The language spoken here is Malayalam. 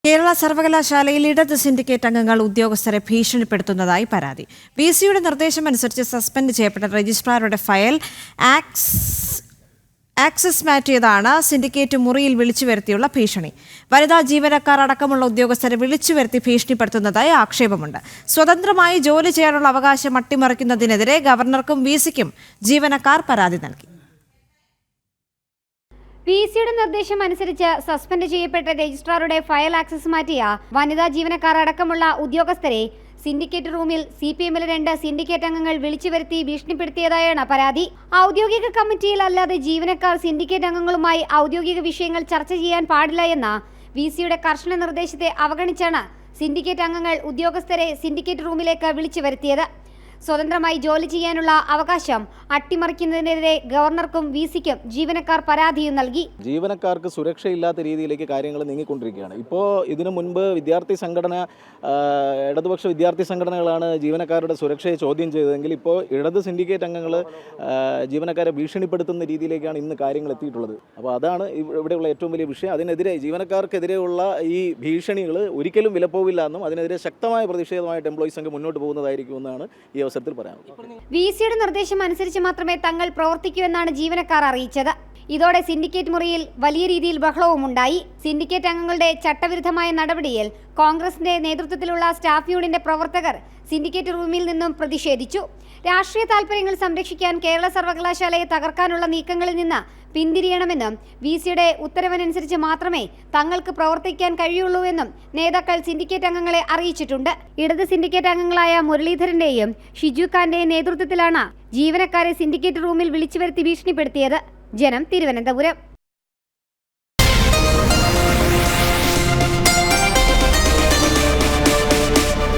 കേരള സർവകലാശാലയിൽ ഇടത് സിൻഡിക്കേറ്റ് അംഗങ്ങൾ ഉദ്യോഗസ്ഥരെ ഭീഷണിപ്പെടുത്തുന്നതായി പരാതി. വിസിയുടെ നിർദ്ദേശമനുസരിച്ച് സസ്പെൻഡ് ചെയ്യപ്പെട്ട രജിസ്ട്രാറുടെ ഫയൽ ആക്സസ് മാറ്റിയതാണ് സിൻഡിക്കേറ്റ് മുറിയിൽ വിളിച്ചു വരുത്തിയുള്ള ഭീഷണി. വനിതാ ജീവനക്കാർ അടക്കമുള്ള ഉദ്യോഗസ്ഥരെ വിളിച്ചു വരുത്തി ഭീഷണിപ്പെടുത്തുന്നതായി ആക്ഷേപമുണ്ട്. സ്വതന്ത്രമായി ജോലി ചെയ്യാനുള്ള അവകാശം അട്ടിമറിക്കുന്നതിനെതിരെ ഗവർണർക്കും വിസിക്കും ജീവനക്കാർ പരാതി നൽകി. വിസിയുടെ നിർദ്ദേശം അനുസരിച്ച് സസ്പെൻഡ് ചെയ്യപ്പെട്ട രജിസ്ട്രാറുടെ ഫയൽ ആക്സസ് മാറ്റിയ വനിതാ ജീവനക്കാർ അടക്കമുള്ള ഉദ്യോഗസ്ഥരെ സിൻഡിക്കേറ്റ് റൂമിൽ CPMലെ 2 സിൻഡിക്കേറ്റ് അംഗങ്ങൾ വിളിച്ചു വരുത്തി ഭീഷണിപ്പെടുത്തിയതായാണ് പരാതി. ഔദ്യോഗിക കമ്മിറ്റിയിൽ അല്ലാതെ ജീവനക്കാർ സിൻഡിക്കേറ്റ് അംഗങ്ങളുമായി ഔദ്യോഗിക വിഷയങ്ങൾ ചർച്ച ചെയ്യാൻ പാടില്ല എന്ന വിസിയുടെ കർശന നിർദ്ദേശത്തെ അവഗണിച്ചാണ് സിൻഡിക്കേറ്റ് അംഗങ്ങൾ ഉദ്യോഗസ്ഥരെ സിൻഡിക്കേറ്റ് റൂമിലേക്ക് വിളിച്ചു വരുത്തിയത്. സ്വതന്ത്രമായി ജോലി ചെയ്യാനുള്ള അവകാശം അട്ടിമറിക്കുന്നതിനെതിരെ ഗവർണർക്കും വിസിക്കും ജീവനക്കാർ പരാതിയും നൽകി. ജീവനക്കാർക്ക് സുരക്ഷയില്ലാത്ത രീതിയിലേക്ക് കാര്യങ്ങൾ നീങ്ങിക്കൊണ്ടിരിക്കുകയാണ്. ഇപ്പോൾ ഇതിനു മുൻപ് ഇടതുപക്ഷ വിദ്യാർത്ഥി സംഘടനകളാണ് ജീവനക്കാരുടെ സുരക്ഷയെ ചോദ്യം ചെയ്തതെങ്കിൽ ഇപ്പോൾ ഇടത് സിൻഡിക്കേറ്റ് അംഗങ്ങൾ ജീവനക്കാരെ ഭീഷണിപ്പെടുത്തുന്ന രീതിയിലേക്കാണ് ഇന്ന് കാര്യങ്ങൾ എത്തിയിട്ടുള്ളത്. അപ്പോൾ അതാണ് ഇവിടെയുള്ള ഏറ്റവും വലിയ വിഷയം. അതിനെതിരെ ജീവനക്കാർക്കെതിരെയുള്ള ഈ ഭീഷണികൾ ഒരിക്കലും വിലപ്പോവില്ല എന്നും അതിനെതിരെ ശക്തമായ പ്രതിഷേധമായിട്ട് എംപ്ലോയീസ് സംഘം മുന്നോട്ട് പോകുന്നതായിരിക്കുമെന്നാണ് ഈ അവസരത്തിൽ പറയാനുള്ളത്. വിസിയുടെ നിർദ്ദേശം അനുസരിച്ച് മാത്രമേ തങ്ങൾ പ്രവർത്തിക്കൂ എന്നാണ് ജീവനക്കാർ അറിയിച്ചത്. ഇതോടെ സിൻഡിക്കേറ്റ് മുറിയിൽ വലിയ രീതിയിൽ ബഹളവും ഉണ്ടായി. സിൻഡിക്കേറ്റ് അംഗങ്ങളുടെ ചട്ടവിരുദ്ധമായ നടപടിയിൽ കോൺഗ്രസിന്റെ നേതൃത്വത്തിലുള്ള സ്റ്റാഫ് യൂണിയന്റെ പ്രവർത്തകർ സിൻഡിക്കേറ്റ് റൂമിൽ നിന്നും പ്രതിഷേധിച്ചു. രാഷ്ട്രീയ താൽപര്യങ്ങൾ സംരക്ഷിക്കാൻ കേരള സർവകലാശാലയെ തകർക്കാനുള്ള നീക്കങ്ങളിൽ നിന്ന് പിന്തിരിയണമെന്നും വിസിയുടെ ഉത്തരവനുസരിച്ച് മാത്രമേ തങ്ങൾക്ക് പ്രവർത്തിക്കാൻ കഴിയുള്ളൂ എന്നും നേതാക്കൾ സിൻഡിക്കേറ്റ് അംഗങ്ങളെ അറിയിച്ചിട്ടുണ്ട്. ഇടത് സിൻഡിക്കേറ്റ് അംഗങ്ങളായ മുരളീധരന്റെയും ഷിജു ഖാന്റെയും നേതൃത്വത്തിലാണ് ജീവനക്കാരെ സിൻഡിക്കേറ്റ് റൂമിൽ വിളിച്ചു വരുത്തി ഭീഷണിപ്പെടുത്തിയത്. ജനം, തിരുവനന്തപുരം.